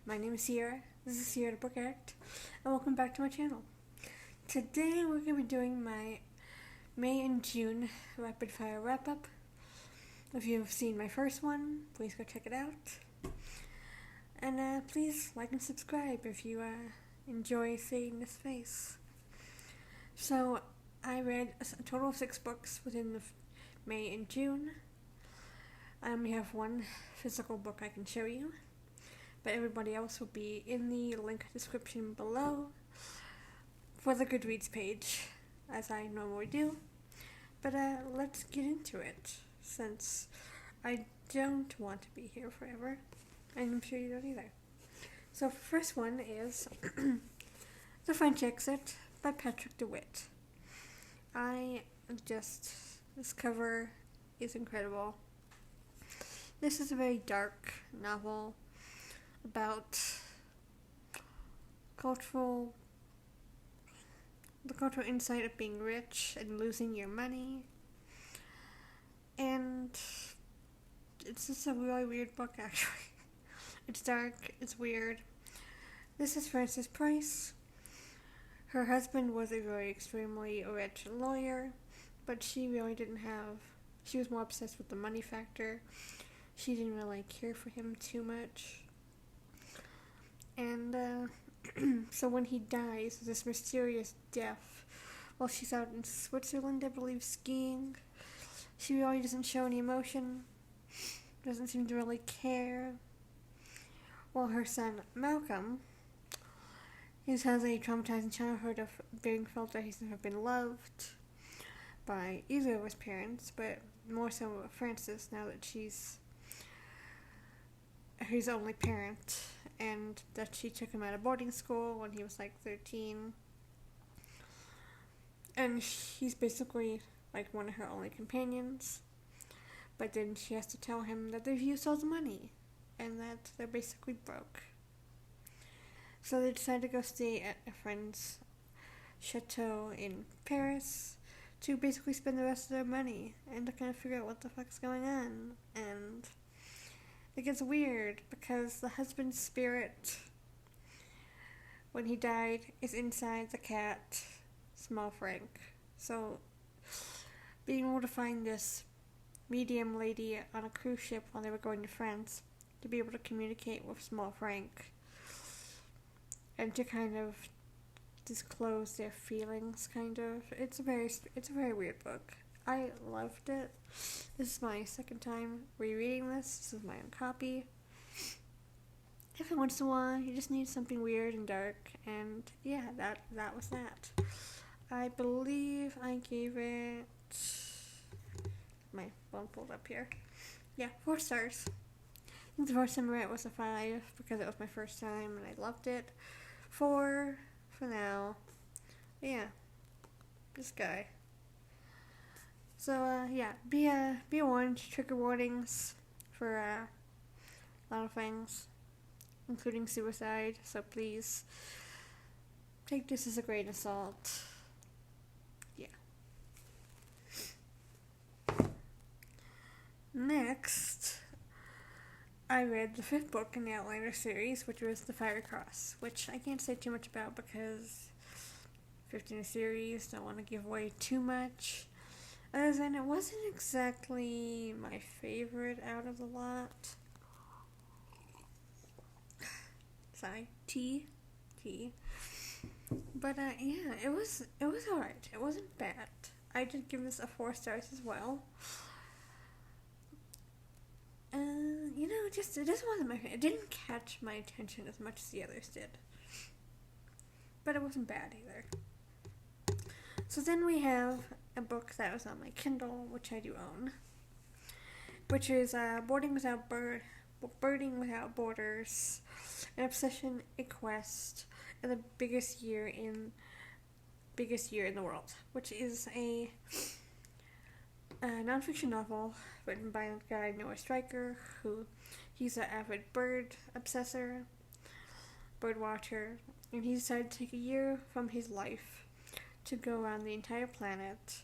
my name is Sierra. This is Sierra the Book Addict, and welcome back to my channel. Today we're going to be doing my May and June rapid fire wrap up. If you've seen my first one, please go check it out. And please like and subscribe if you enjoy seeing this face. So I read a total of 6 books within the May and June. I only have one physical book I can show you, but everybody else will be in the link description below for the Goodreads page, as I normally do. But let's get into it, since I don't want to be here forever, and I'm sure you don't either. So first one is The French Exit by Patrick DeWitt. This cover is incredible. This is a very dark novel about the cultural insight of being rich and losing your money. And it's just a really weird book, actually. It's dark, it's weird. This is Frances Price. Her husband was a very extremely rich lawyer, but she was more obsessed with the money factor. She didn't really care for him too much. And so when he dies, this mysterious death, while she's out in Switzerland, I believe, skiing, she really doesn't show any emotion, doesn't seem to really care. While her son, Malcolm, has a traumatizing childhood of being felt that he's never been loved by either of his parents, but more so Frances, now that she's his only parent, and that she took him out of boarding school when he was like 13. And he's basically like one of her only companions. But then she has to tell him that they've used all the money and that they're basically broke. So they decide to go stay at a friend's chateau in Paris to basically spend the rest of their money and to kind of figure out what the fuck's going on. And it gets weird because the husband's spirit, when he died, is inside the cat, Small Frank. So being able to find this medium lady on a cruise ship while they were going to France to be able to communicate with Small Frank and to kind of disclose their feelings, kind of. It's a very weird book. I loved it. This is my second time rereading this. This is my own copy. Every once in a while, you just need something weird and dark, and yeah, that was that. I believe I gave it my phone pulled up here. Yeah, 4 stars. I think the first time I read it was a 5 because it was my first time and I loved it. 4 for now. But yeah, this guy. So, yeah, be warned, trigger warnings for a lot of things, including suicide, so please take this as a grain of salt. Yeah. Next, I read the 5th book in the Outlander series, which was The Fiery Cross, which I can't say too much about because 5th in a series, don't want to give away too much. Other than it wasn't exactly my favorite out of the lot. Sorry, tea. But yeah, it was alright. It wasn't bad. I did give this a 4 stars as well. It just wasn't my favorite. It didn't catch my attention as much as the others did. But it wasn't bad either. So then we have a book that was on my Kindle, which I do own, which is Birding Without Borders, an obsession, a quest, and the biggest year in the world, which is a nonfiction novel written by a guy named Strycker, he's an avid bird watcher, and he decided to take a year from his life to go around the entire planet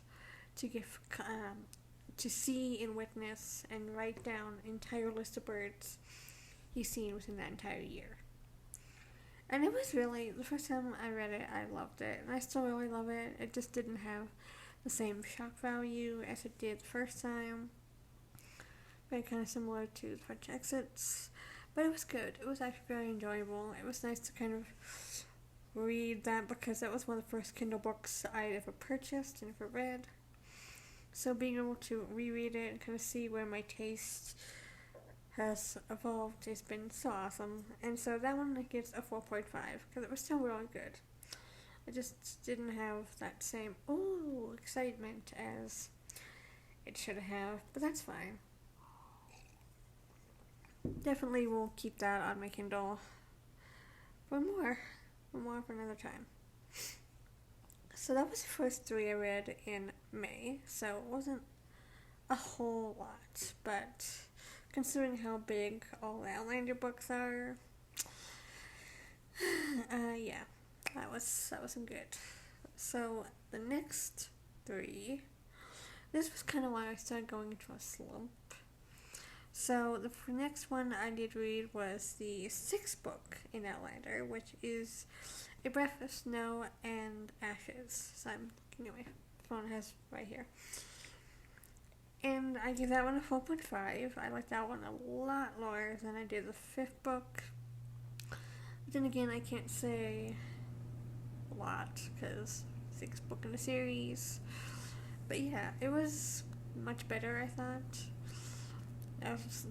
to see and witness and write down an entire list of birds he's seen within that entire year. And it was really, the first time I read it, I loved it. And I still really love it. It just didn't have the same shock value as it did the first time. Very kind of similar to the French Exits. But it was good. It was actually very enjoyable. It was nice to kind of read that because that was one of the first Kindle books I had ever purchased and ever read. So being able to reread it and kind of see where my taste has evolved has been so awesome. And so that one gets a 4.5 because it was still really good. I just didn't have that same excitement as it should have, but that's fine. Definitely will keep that on my Kindle for another time. So that was the first 3 I read in May, so it wasn't a whole lot, but considering how big all the Outlander books are, yeah, that was some good. So the next 3, this was kind of why I started going into a slump. So the next one I did read was the 6th book in Outlander, which is A Breath of Snow and Ashes. So anyway, phone has right here. And I give that one a 4.5. I like that one a lot lower than I did the 5th book. But then again, I can't say a lot because 6th book in the series. But yeah, it was much better, I thought.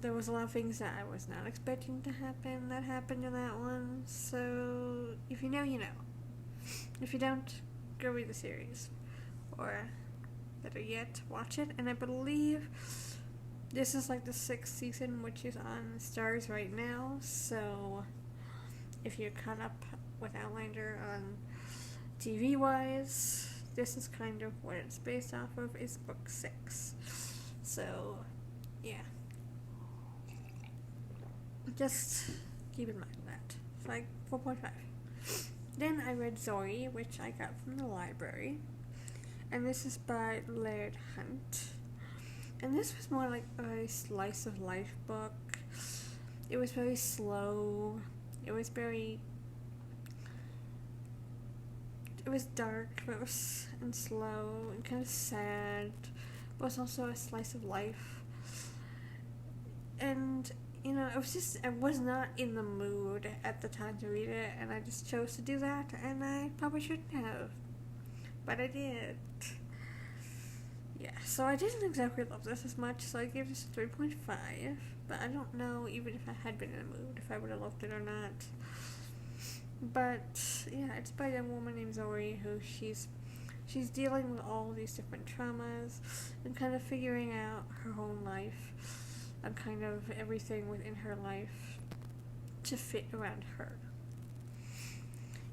There was a lot of things that I was not expecting to happen that happened in that one. So if you know, you know. If you don't, go read the series. Or better yet, watch it. And I believe this is like the 6th season, which is on Stars right now. So if you're caught up with Outlander on TV wise, this is kind of what it's based off of, is book 6. So yeah, just keep in mind that. It's like 4.5. Then I read Zorrie, which I got from the library. And this is by Lard. And this was more like a slice of life book. It was very slow. It was dark, but it was slow and kind of sad. But it was also a slice of life. And I was not in the mood at the time to read it, and I just chose to do that, and I probably shouldn't have. But I did. Yeah, so I didn't exactly love this as much, so I gave this a 3.5, but I don't know, even if I had been in the mood, if I would have loved it or not. But, yeah, it's by a young woman named Zorrie, who she's dealing with all these different traumas, and kind of figuring out her own life, and kind of everything within her life to fit around her.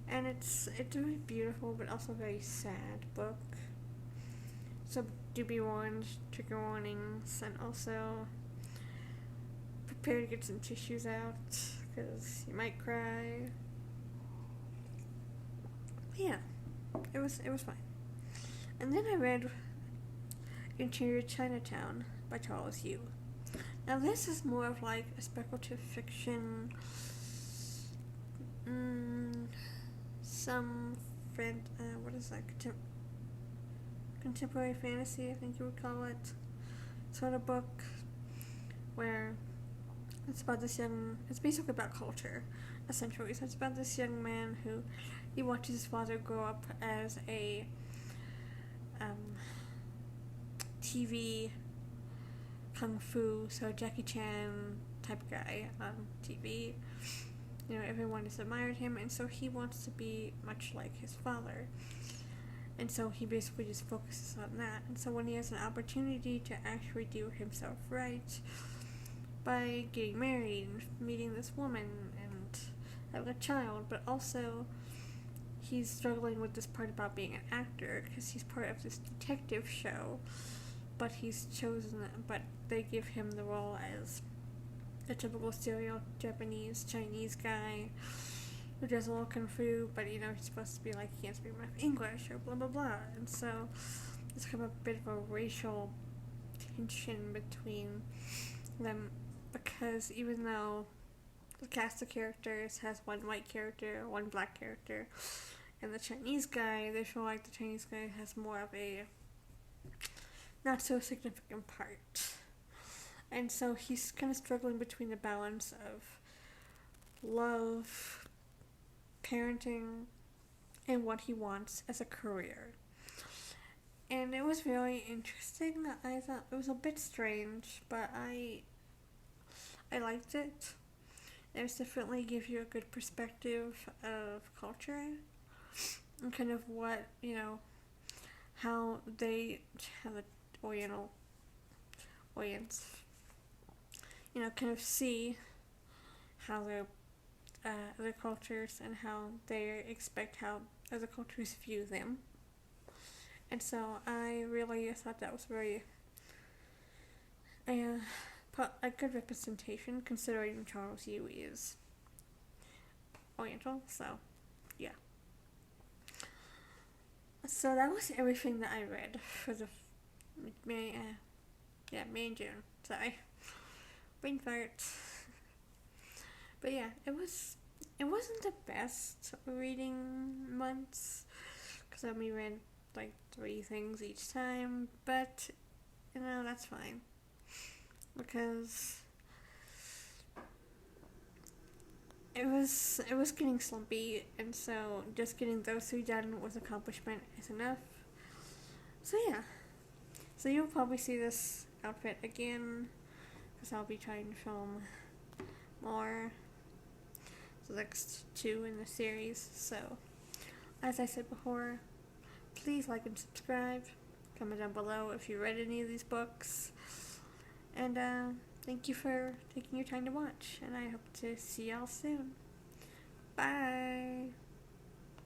And it's a very beautiful but also very sad book. So do be warned, trigger warnings, and also prepare to get some tissues out because you might cry. But yeah, it was fine. And then I read Interior Chinatown by Hugh. Now this is more of like a speculative fiction, contemporary fantasy, I think you would call it, sort of book, where it's basically about culture, essentially. So it's about this young man who, he watches his father grow up as a TV kung fu, so Jackie Chan type guy on TV. Everyone has admired him, and so he wants to be much like his father. And so he basically just focuses on that. And so when he has an opportunity to actually do himself right by getting married and meeting this woman and having a child, but also he's struggling with this part about being an actor because he's part of this detective show, but they give him the role as a typical stereo Japanese, Chinese guy who does a little kung fu, but he's supposed to be like, he can't speak enough English or blah blah blah. And so there's kind of a bit of a racial tension between them, because even though the cast of characters has one white character, one black character, and the Chinese guy, they feel like the Chinese guy has more of a not so significant part. And so he's kind of struggling between the balance of love, parenting, and what he wants as a career. And it was really interesting. I thought it was a bit strange, but I liked it. It definitely gives you a good perspective of culture and kind of what, how they have the Orients, kind of see how their other cultures and how they expect how other cultures view them. And so I really thought that was very a good representation, considering Charles Yu is Oriental. So yeah. So that was everything that I read for the May and June. Sorry, brain fart. But yeah, it wasn't the best reading months because I only read like 3 things each time. But that's fine because it was getting slumpy, and so just getting those 3 done with accomplishment is enough. So yeah, so you'll probably see this outfit again because I'll be trying to film more, the next 2 in the series. So as I said before, please like and subscribe, comment down below if you read any of these books, and thank you for taking your time to watch, and I hope to see y'all soon.